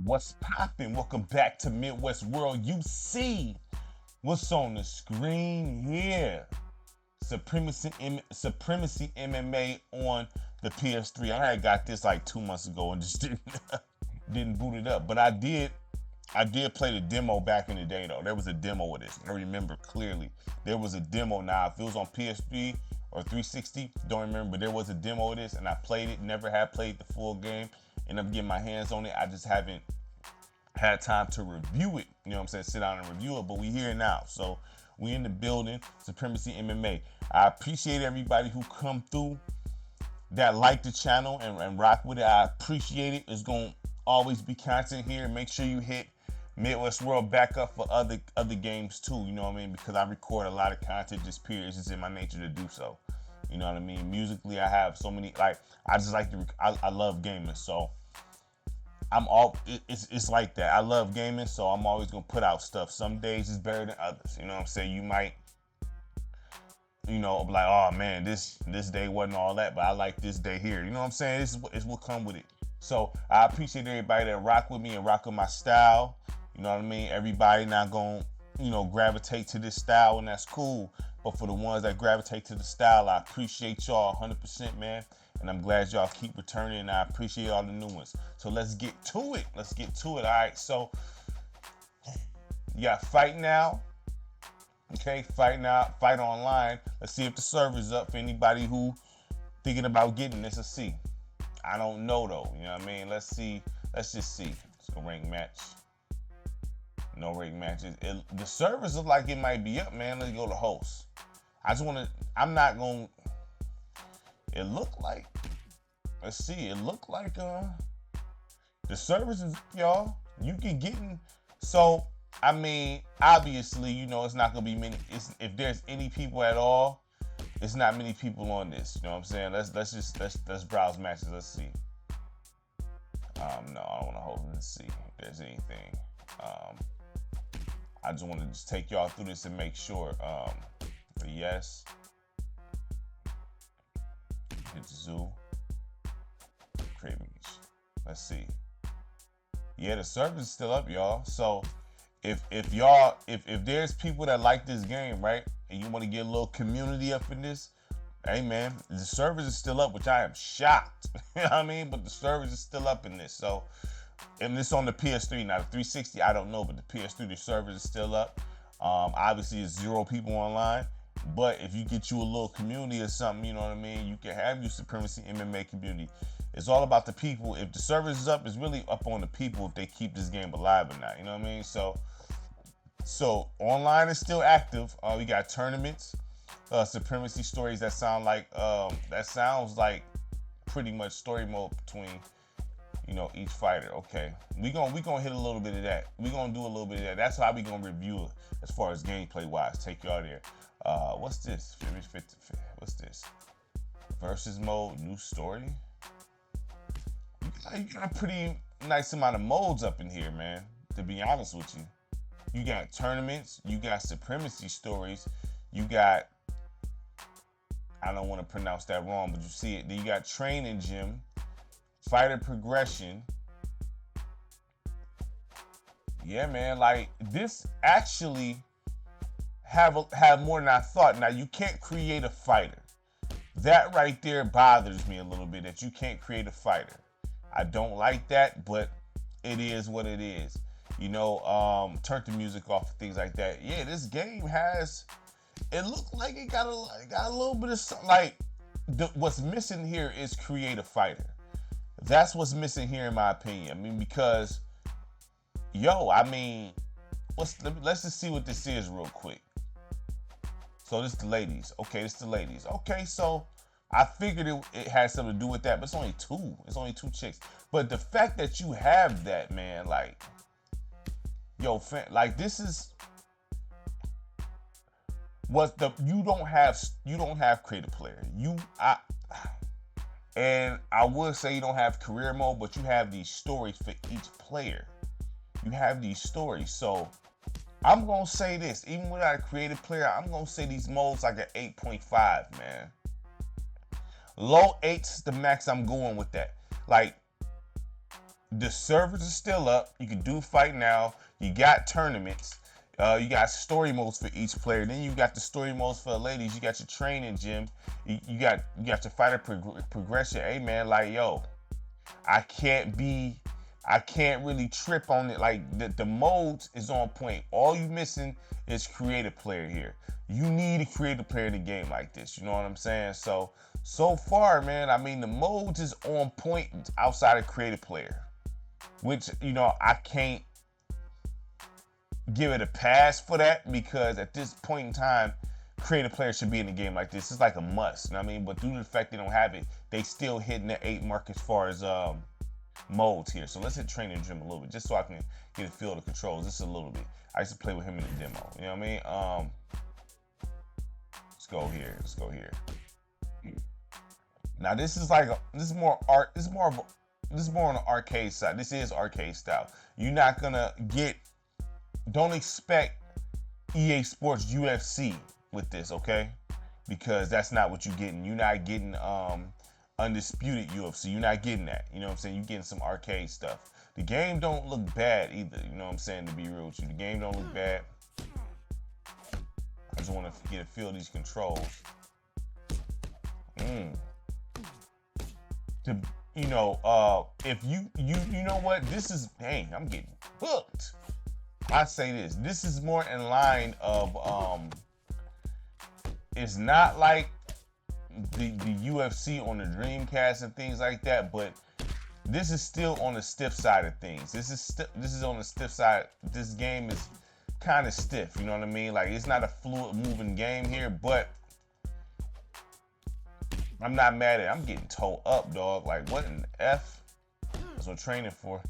What's poppin'? Welcome back to Midwest World. You see what's on the screen here. Supremacy MMA on the PS3. I had got this like 2 months ago and just didn't boot it up. But I did play the demo back in the day though. There was a demo of this. I remember clearly. There was a demo. Now if it was on PS3 or 360, don't remember, but there was a demo of this and I played it. Never had played the full game. Ended up getting my hands on it. I just haven't had time to review it. You know what I'm saying? Sit down and review it, but we here now. So we in the building, Supremacy MMA. I appreciate everybody who come through that like the channel and rock with it. I appreciate it. It's going to always be content here. Make sure you hit Midwest World back up for other games too. You know what I mean? Because I record a lot of content just period. It's just in my nature to do so. You know what I mean? Musically, I have so many, like, I just like to, I love gaming. So it's like that. I love gaming, so I'm always gonna put out stuff. Some days is better than others. You know what I'm saying? You might, be like, oh man, this day wasn't all that, but I like this day here. You know what I'm saying? This is what come with it. So I appreciate everybody that rock with me and rock with my style. You know what I mean? Everybody not gonna, gravitate to this style, and that's cool. But for the ones that gravitate to the style, I appreciate y'all 100%, man. And I'm glad y'all keep returning, and I appreciate all the new ones. So let's get to it. All right, so you got Fight Now. Okay, Fight Now, Fight Online. Let's see if the server's up for anybody who thinking about getting this. Let's see. I don't know, though. You know what I mean? Let's see. Let's just see. Let's go rank match. No rank matches. The servers look like it might be up, man. Let's go to host. I'm not going to, it looked like, let's see, it looked like the servers is up, y'all. You can get in. So, I mean, obviously, it's not going to be many. If there's any people at all, it's not many people on this. You know what I'm saying? Let's browse matches. Let's see. No, I don't want to hold. Let's see if there's anything. I just want to just take y'all through this and make sure. Yes. Hit zoo. Cravings. Let's see. Yeah, the server is still up, y'all. So if there's people that like this game, right, and you want to get a little community up in this, hey man, the servers is still up, which I am shocked. You know what I mean? But the servers is still up in this. So, and this on the PS3. Now the 360, I don't know, but the PS3, the servers is still up. Obviously, it's 0 people online. But if you get you a little community or something, you know what I mean, you can have your Supremacy MMA community. It's all about the people. If the servers is up, it's really up on the people if they keep this game alive or not. You know what I mean? So online is still active. We got tournaments, Supremacy stories that sounds like pretty much story mode between, each fighter. Okay, we gonna hit a little bit of that. We gonna do a little bit of that. That's how we gonna review it as far as gameplay wise. Take y'all there. What's this? What's this? Versus mode, new story. You got a pretty nice amount of modes up in here, man. To be honest with you, you got tournaments, you got Supremacy stories, you got, I don't want to pronounce that wrong, but you see it. Then you got training gym, fighter progression. Yeah, man, like this actually have more than I thought. Now you can't create a fighter. That right there bothers me a little bit, that you can't create a fighter. I don't like that, but it is what it is. Turn the music off and things like that. Yeah, this game it looked like it got a little bit of something. Like, what's missing here is create a fighter. That's what's missing here in my opinion. I mean, because, let's just see what this is real quick. So this is the ladies. Okay, this is the ladies. Okay, so I figured it had something to do with that, but it's only two. It's only 2 chicks. But the fact that you have that, man, like, this is you don't have creative player. And I would say you don't have career mode, but you have these stories for each player. You have these stories. So I'm gonna say this, even without a creative player, I'm gonna say these modes like an 8.5, man. Low 8's the max I'm going with that. Like, the servers are still up. You can do fight now. You got tournaments. You got story modes for each player. Then you got the story modes for the ladies. You got your training gym. You got your fighter progression. Hey man, like yo, I can't really trip on it. Like the modes is on point. All you missing is creative player here. You need a creative player in a game like this. You know what I'm saying? So far, man, I mean the modes is on point outside of creative player, which I can't give it a pass for that, because at this point in time, creative players should be in a game like this. It's like a must. You know what I mean? But due to the fact they don't have it, they still hitting the 8 mark as far as modes here. So let's hit training gym a little bit, just so I can get a feel of the controls. Just a little bit. I used to play with him in the demo. You know what I mean? Let's go here. Let's go here. Now this is more on the arcade side. This is arcade style. You're not gonna get. Don't expect EA Sports UFC with this, okay? Because that's not what you're getting. You're not getting undisputed UFC. You're not getting that. You know what I'm saying? You're getting some arcade stuff. The game don't look bad either. You know what I'm saying? To be real with you, the game don't look bad. I just want to get a feel of these controls. If you know what, this is, dang, I'm getting hooked. I say this is more in line of, it's not like the UFC on the Dreamcast and things like that, but this is still on the stiff side of things. This is on the stiff side. This game is kind of stiff, you know what I mean? Like, it's not a fluid moving game here, but I'm not mad at it. I'm getting towed up, dog. Like, what in the F? That's what I'm training for.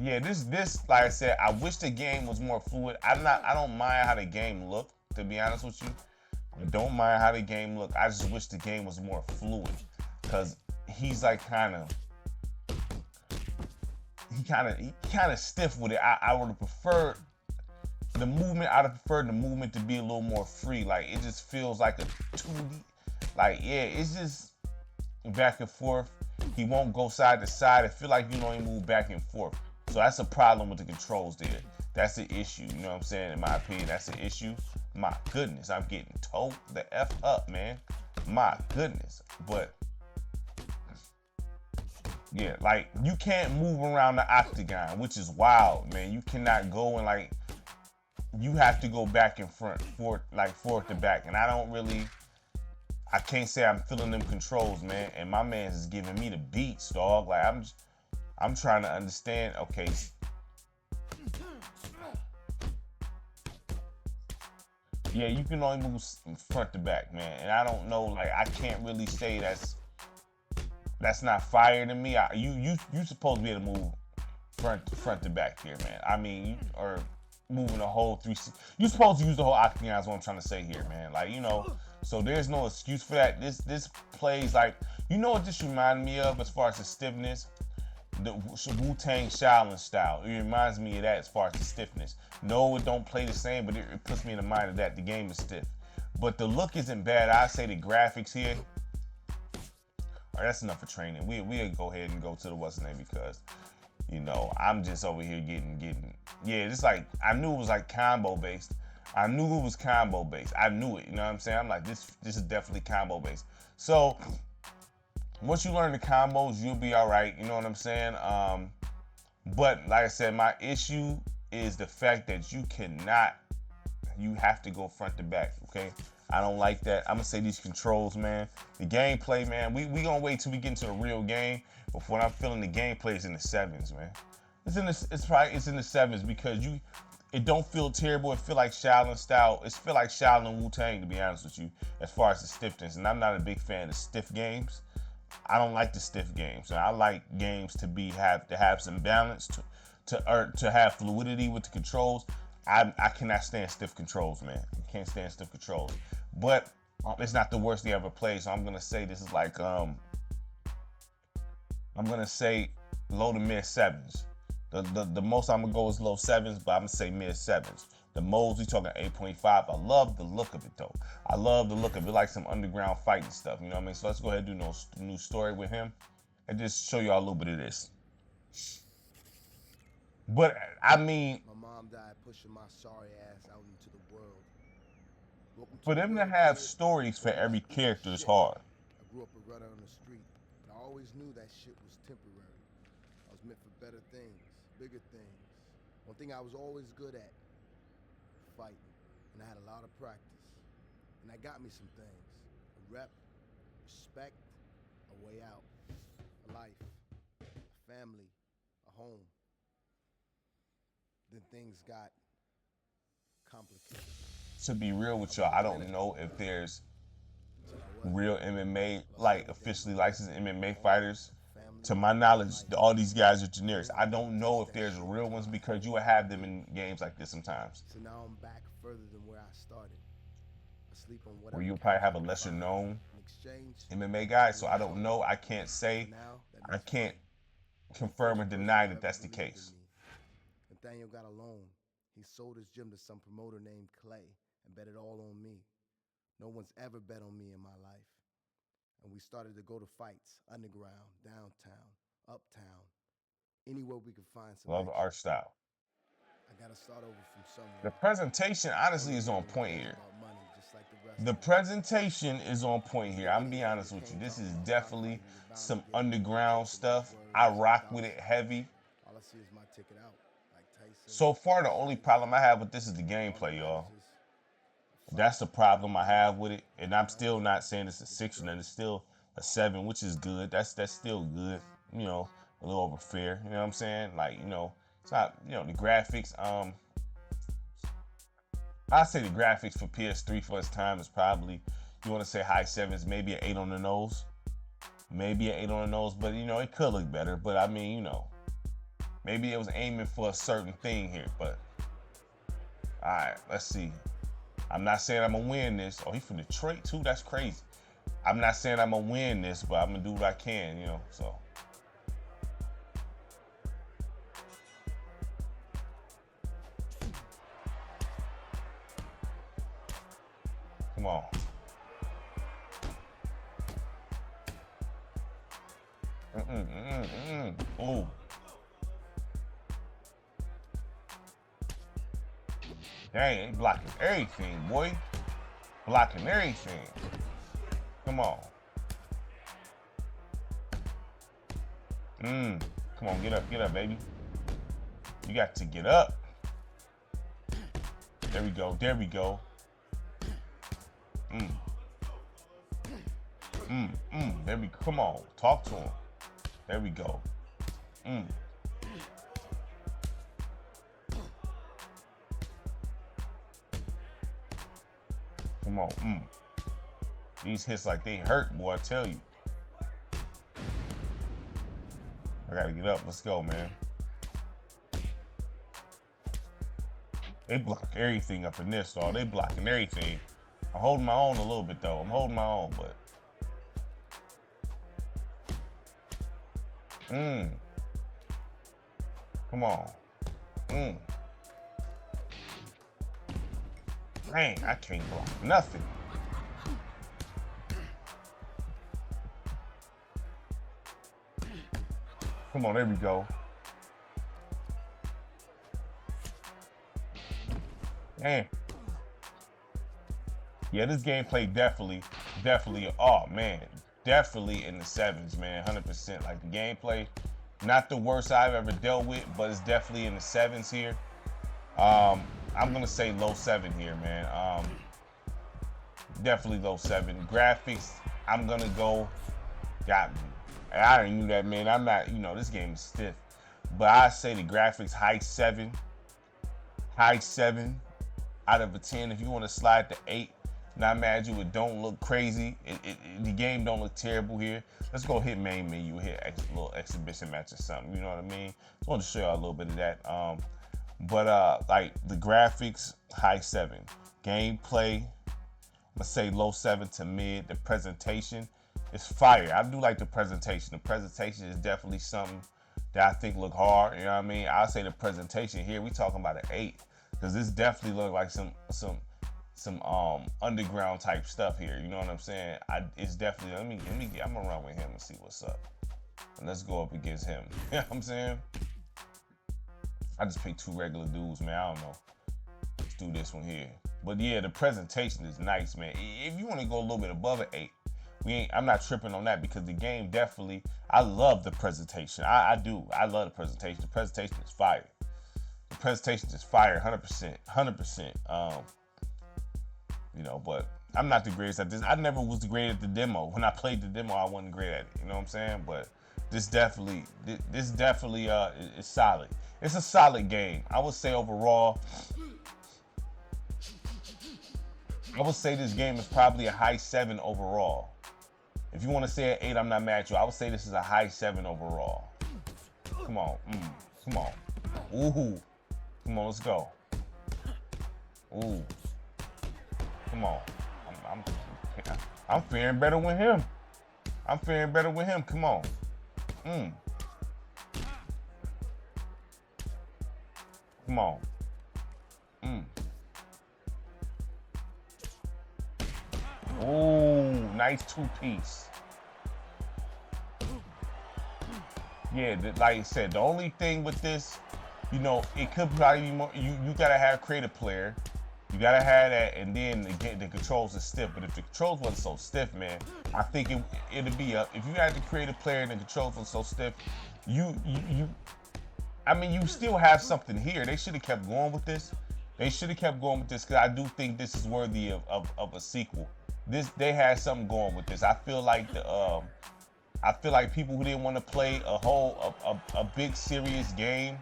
Yeah, this, like I said, I wish the game was more fluid. I don't mind how the game looked, to be honest with you. I don't mind how the game looked. I just wish the game was more fluid, because he's like kind of stiff with it. I would have preferred the movement. I'd have preferred the movement to be a little more free. Like, it just feels like a 2D. Like, yeah, it's just back and forth. He won't go side to side. I feel like you only move back and forth. So that's a problem with the controls there. That's the issue. You know what I'm saying? In my opinion, that's the issue. My goodness, I'm getting towed the F up, man. My goodness. But yeah, like, you can't move around the octagon, which is wild, man. You cannot go and, like, you have to go back and forth to back. And I can't say I'm feeling them controls, man. And my man is giving me the beats, dog. Like, I'm trying to understand. Okay. Yeah, you can only move front to back, man. And I don't know, like, I can't really say that's not fire to me. You supposed to be able to move front to back here, man. I mean, or moving the whole 360. You're supposed to use the whole octagon is what I'm trying to say here, man. Like, so there's no excuse for that. This plays like, what this reminded me of as far as the stiffness? The Wu-Tang Shaolin style. It reminds me of that as far as the stiffness. No, it don't play the same, but it puts me in the mind of that. The game is stiff. But the look isn't bad. I say the graphics here. All right, that's enough for training. We'll go ahead and go to the what's name, because I'm just over here getting yeah, it's like, I knew it was like combo based. I knew it was combo based. I knew it, you know what I'm saying? I'm like, this is definitely combo based. So once you learn the combos, you'll be all right, you know what I'm saying? But like I said, my issue is the fact that you have to go front to back, okay? I don't like that. I'm gonna say these controls, man. The gameplay, man, we gonna wait till we get into a real game. But what I'm feeling, the gameplay is in the 7s, man. It's in the 7s, because it don't feel terrible. It feel like Shaolin style. It feel like Shaolin Wu-Tang, to be honest with you, as far as the stiffness. And I'm not a big fan of stiff games. I don't like the stiff games. And I like games to have some balance, to have fluidity with the controls. I cannot stand stiff controls, man. I can't stand stiff controls. But it's not the worst thing I ever played. So I'm gonna say this is like I'm gonna say low to mid 7s. The most I'm gonna go is low 7s, but I'm gonna say mid 7s. The modes, we talking 8.5. I love the look of it though. I love the look of it, like some underground fighting stuff. You know what I mean? So let's go ahead and do a new story with him, and just show y'all a little bit of this. But I mean, my mom died pushing my sorry ass out into the world. For them to have stories for every character is hard. I grew up a runner on the street, but I always knew that shit was temporary. I was meant for better things, bigger things. One thing I was always good at, fighting, and I had a lot of practice. And that got me some things: a rep, respect, a way out, a life, a family, a home. Then things got complicated. To be real with y'all, I don't know if there's real MMA, like officially licensed MMA fighters. To my knowledge, all these guys are generics. I don't know if there's real ones, because you will have them in games like this sometimes. So now I'm back further than where I started. Asleep on whatever. Where you'll probably have a lesser known MMA guy. So I don't know. I can't say. I can't confirm or deny that that's the case. Nathaniel got a loan. He sold his gym to some promoter named Clay and bet it all on me. No one's ever bet on me in my life. And we started to go to fights, underground, downtown, uptown, anywhere we could find some. Love the art style. I gotta start over from somewhere. The presentation honestly is on point here. The presentation is on point here. I'm gonna be honest with you. This is definitely some underground stuff. I rock with it heavy. All I see is my ticket out. So far, the only problem I have with this is the gameplay, y'all. That's the problem I have with it. And I'm still not saying it's a 6 or nothing. It's still a 7, which is good. That's still good. You know, a little over fair. You know what I'm saying? Like, you know, it's not, you know, the graphics. I say the graphics for PS3 for its time is probably, you want to say high 7s, maybe an 8 on the nose. Maybe an 8 on the nose, but, you know, it could look better. But, I mean, you know, maybe it was aiming for a certain thing here, but all right, let's see. I'm not saying I'm gonna win this. Oh, he from Detroit too? That's crazy. I'm not saying I'm gonna win this, but I'm gonna do what I can, you know, so. Come on. Ooh. Dang, he blocking everything, boy. Blocking everything. Come on. Come on, get up, baby. You got to get up. There we go, there we go. There we go. Come on, talk to him. There we go. Come on. These hits like they hurt, boy, I tell you. I gotta get up. Let's go, man. They block everything up in this, dog. They blocking everything. I'm holding my own a little bit, though. I'm holding my own, but. Come on. Dang, I can't block nothing. Come on, there we go. Damn. Yeah, this gameplay definitely, oh man, definitely in the 7s, man, 100%. Like the gameplay, not the worst I've ever dealt with, but it's definitely in the 7s here. I'm gonna say low 7 here, man. Definitely low 7. Graphics, I'm gonna go, got me. I already knew that, man. I'm not, you know, this game is stiff. But I say the graphics, high 7 out of a 10. If you want to slide to 8, not mad you, it don't look crazy. The game don't look terrible here. Let's go hit main menu, hit a little exhibition match or something. You know what I mean? Just wanted to show y'all a little bit of that. Like the graphics, high 7. Gameplay, I'm gonna say low 7 to mid. The presentation is fire. I do like the presentation. The presentation is definitely something that I think look hard. You know what I mean? I'll say the presentation here, we talking about an 8. because this definitely look like some underground type stuff here. You know what I'm saying? It's definitely I'm gonna run with him and see what's up. And let's go up against him. You know what I'm saying? I just picked 2 regular dudes, man. I don't know. Let's do this one here. But yeah, the presentation is nice, man. If you want to go a little bit above an 8, I'm not tripping on that, because the game definitely, I love the presentation. I do. I love the presentation. The presentation is fire. The presentation is fire, 100%. 100%. You know, but I'm not the greatest at this. I never was the great at the demo. When I played the demo, I wasn't great at it. You know what I'm saying? But this definitely is solid. It's a solid game. I would say overall, I would say this game is probably a high 7 overall. If you want to say an 8, I'm not mad at you. I would say this is a high 7 overall. Come on. Come on. Ooh. Come on, let's go. Ooh. Come on. I'm faring better with him. I'm faring better with him. Come on. Come on. Ooh, nice 2-piece. Yeah, like I said, the only thing with this, you know, it could probably be more. You gotta have creative player. You gotta have that, and then the controls are stiff. But if the controls wasn't so stiff, man, I think it'd be up. If you had the creative player and the controls were so stiff, I mean, you still have something here. They should have kept going with this. They should have kept going with this, because I do think this is worthy of a sequel. They had something going with this. I feel like people who didn't want to play a big serious game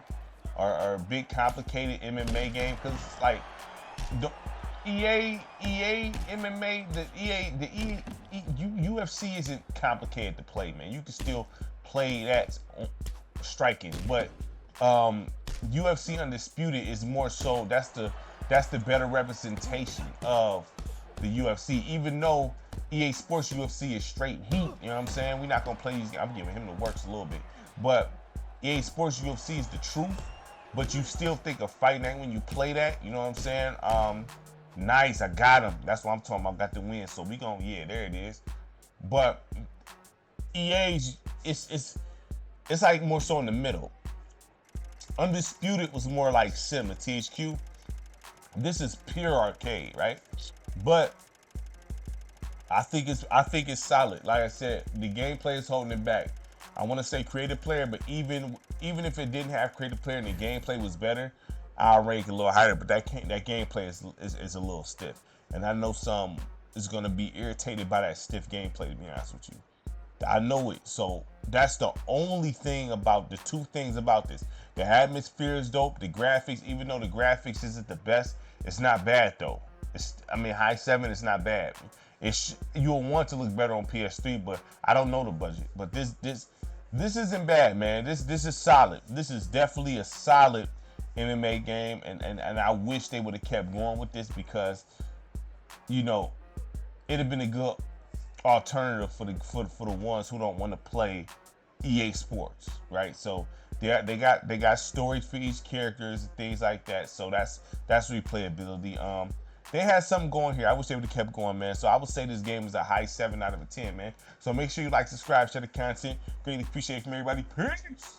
or a big complicated MMA game, because it's like the EA MMA, UFC isn't complicated to play, man. You can still play that striking, but UFC Undisputed is more so, that's the better representation of the UFC, even though EA Sports UFC is straight heat. You know what I'm saying? We're not gonna play these. I'm giving him the works a little bit, but EA Sports UFC is the truth. But you still think of Fight Night when you play that. You know what I'm saying? Nice, I got him. That's what I'm talking about. Got the win. So we gonna, yeah, there it is. But EA's it's like more so in the middle. Undisputed was more like Sim, a THQ. This is pure arcade, right? But I think it's solid. Like I said, the gameplay is holding it back. I want to say creative player, but even if it didn't have creative player and the gameplay was better, I'll rank it a little higher. But that gameplay is a little stiff, and I know some is gonna be irritated by that stiff gameplay. To be honest with you, I know it. So that's the only thing about the 2 things about this. The atmosphere is dope. The graphics, even though the graphics isn't the best, it's not bad though. High 7 is not bad. You'll want to look better on PS3, but I don't know the budget. But this isn't bad, man. This is solid. This is definitely a solid MMA game, and I wish they would have kept going with this, because, you know, it'd have been a good alternative for the ones who don't want to play EA Sports, right? So they got stories for each characters and things like that. So that's replayability. They had something going here. I wish they would have kept going, man. So I would say this game is a high 7 out of a 10, man. So make sure you like, subscribe, share the content. Greatly appreciate it from everybody. Peace.